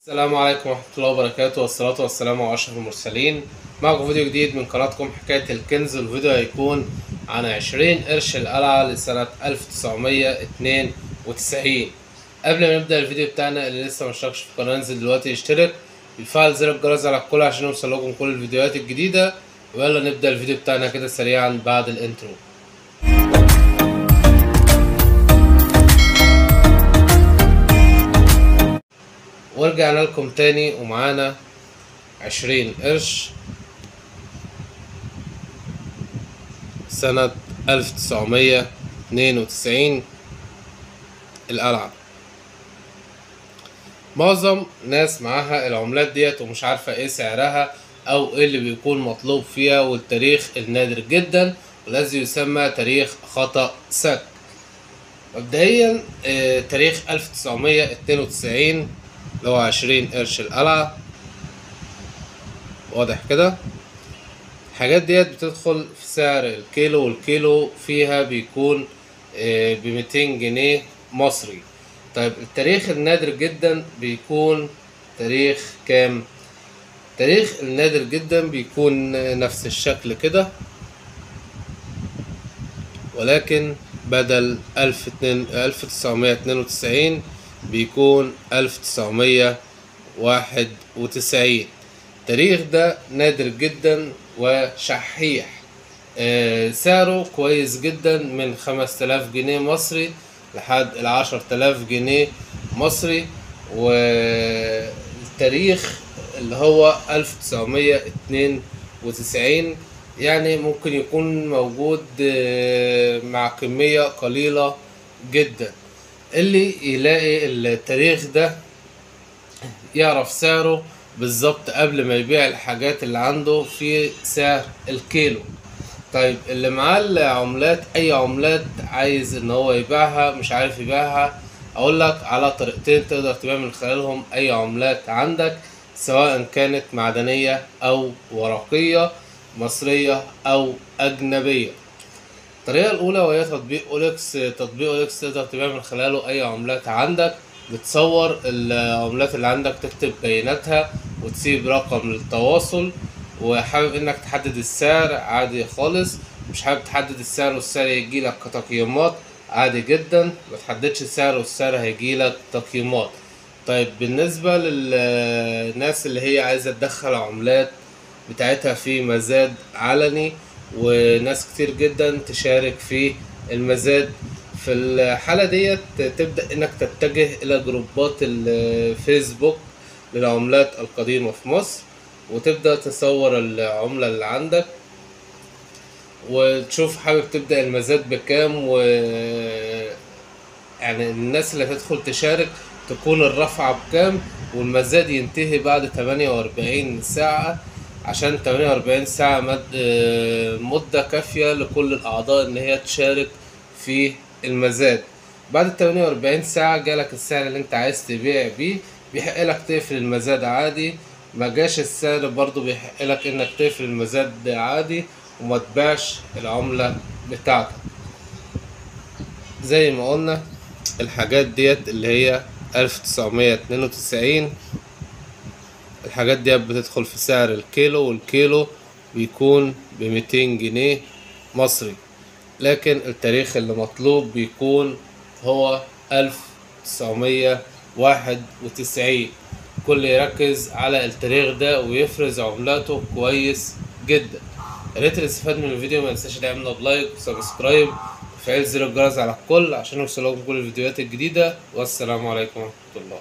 السلام عليكم ورحمة الله وبركاته، والصلاة والسلام على أشرف المرسلين. معكم فيديو جديد من قناتكم حكاية الكنز، والفيديو هيكون عن 20 قرش القلعة لسنة 1992. قبل ما نبدأ الفيديو بتاعنا، اللي لسه مشتركش في القناة ينزل دلوقتي يشترك ويفعل زر الجرس على الكل عشان يوصلكم كل الفيديوهات الجديدة. ويلا نبدأ الفيديو بتاعنا كده سريعا بعد الانترو. ورجعنا لكم تاني ومعانا 20 قرش سنة 1992 القلعة. معظم ناس معاها العملات ديت ومش عارفة ايه سعرها او ايه اللي بيكون مطلوب فيها، والتاريخ النادر جدا والذي يسمى تاريخ خطأ سك. مبدئيا تاريخ 1992 اللي هو 20 قرش القلعة، واضح كده. الحاجات ديت بتدخل في سعر الكيلو، والكيلو فيها بيكون ب200 جنيه مصري. طيب التاريخ النادر جدا بيكون تاريخ كام؟ تاريخ النادر جدا بيكون نفس الشكل كده، ولكن بدل 1992 بيكون 1991. التاريخ ده نادر جدا وشحيح. سعره كويس جدا من 5000 جنيه مصري لحد 10,000 جنيه مصري. والتاريخ اللي هو 1992 يعني ممكن يكون موجود مع كمية قليلة جدا. اللي يلاقي التاريخ ده يعرف سعره بالظبط قبل ما يبيع الحاجات اللي عنده في سعر الكيلو. طيب اللي معاه العملات، اي عملات عايز ان هو يبيعها مش عارف يبيعها، اقول لك على طريقتين تقدر تبيع من خلالهم اي عملات عندك، سواء كانت معدنية او ورقية، مصرية او اجنبية. الطريقة الأولى وهي تطبيق أوليكس. تطبيق أوليكس تقدر تبيع من خلاله أي عملات عندك، بتصور العملات اللي عندك، تكتب بياناتها وتسيب رقم للتواصل. وحابب إنك تحدد السعر عادي خالص، مش حابب تحدد السعر والسعر يجيلك كتقييمات عادي جدا، متحددش السعر والسعر هيجيلك تقييمات. طيب بالنسبة للناس اللي هي عايزة تدخل عملات بتاعتها في مزاد علني، وناس كتير جدا تشارك في المزاد، في الحالة ديت تبدأ انك تتجه الى جروبات الفيسبوك للعملات القديمة في مصر، وتبدأ تصور العملة اللي عندك وتشوف حابب تبدأ المزاد بكام. يعني الناس اللي هتدخل تشارك تكون الرفعة بكام، والمزاد ينتهي بعد 48 ساعة، عشان 48 ساعة مدة كافية لكل الأعضاء إن هي تشارك في المزاد. بعد 48 ساعة جالك السعر اللي أنت عايز تبيع بيه، بيحقلك تقفل المزاد عادي. ما جاش السعر برضو بيحقلك إنك تقفل المزاد عادي وما تبيعش العملة بتاعتك. زي ما قلنا الحاجات ديت اللي هي 1992، الحاجات ديت بتدخل في سعر الكيلو، والكيلو بيكون ب200 جنيه مصري. لكن التاريخ اللي مطلوب بيكون هو 1991. كل يركز على التاريخ ده ويفرز عملاته كويس جدا. يا ريت اللي استفاد من الفيديو ما ينساش يعمل لايك وسبسكرايب وفعل زر الجرس على الكل عشان يوصلكم كل الفيديوهات الجديدة. والسلام عليكم ورحمة الله.